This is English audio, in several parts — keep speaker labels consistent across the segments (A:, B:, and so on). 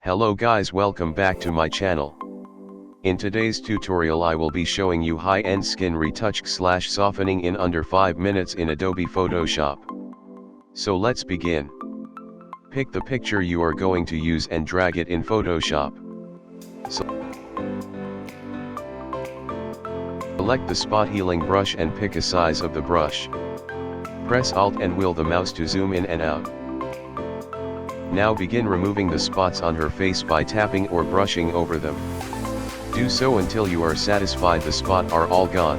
A: Hello guys, welcome back to my channel. In today's tutorial I will be showing you high-end skin retouch / softening in under 5 minutes in Adobe Photoshop. So let's begin. Pick the picture you are going to use and drag it in Photoshop. Select the spot healing brush and pick a size of the brush. Press Alt and wheel the mouse to zoom in and out. Now begin removing the spots on her face by tapping or brushing over them. Do so until you are satisfied the spots are all gone.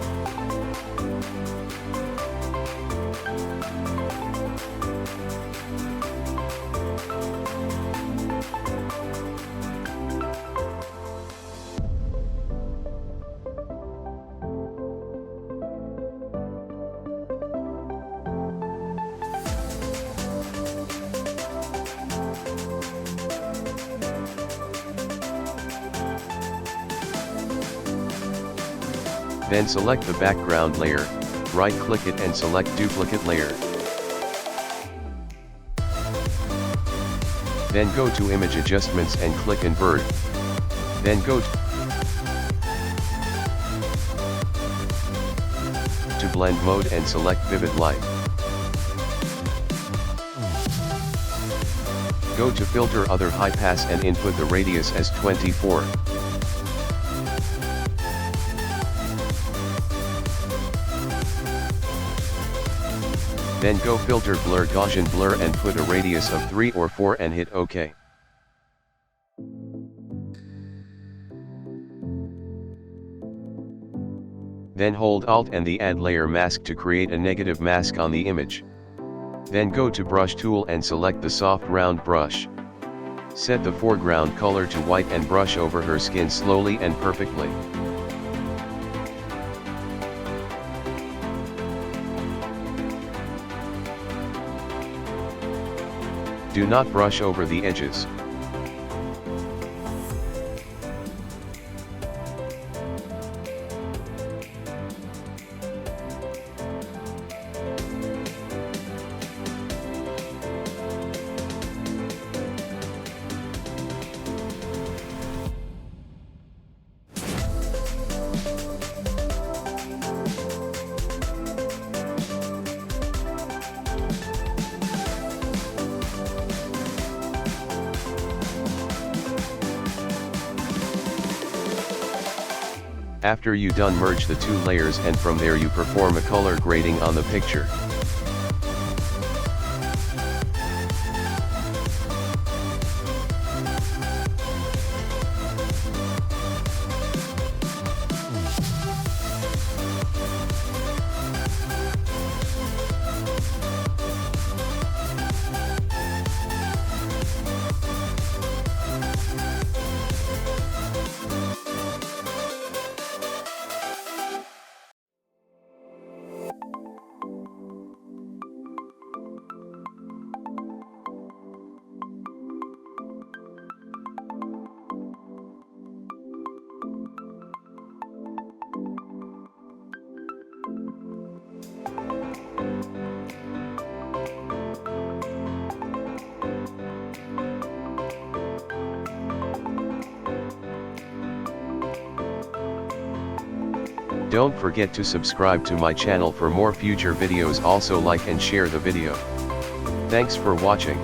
A: Then select the background layer, right-click it and select Duplicate Layer. Then go to Image Adjustments and click Invert. Then go to Blend Mode and select Vivid Light. Go to Filter Other High Pass and input the radius as 24. Then go Filter Blur Gaussian Blur and put a radius of 3 or 4 and hit OK. Then hold Alt and the Add Layer Mask to create a negative mask on the image. Then go to Brush Tool and select the soft round brush. Set the foreground color to white and brush over her skin slowly and perfectly. Do not brush over the edges. After you done, merge the two layers and from there you perform a color grading on the picture. Don't forget to subscribe to my channel for more future videos. Also like and share the video. Thanks for watching.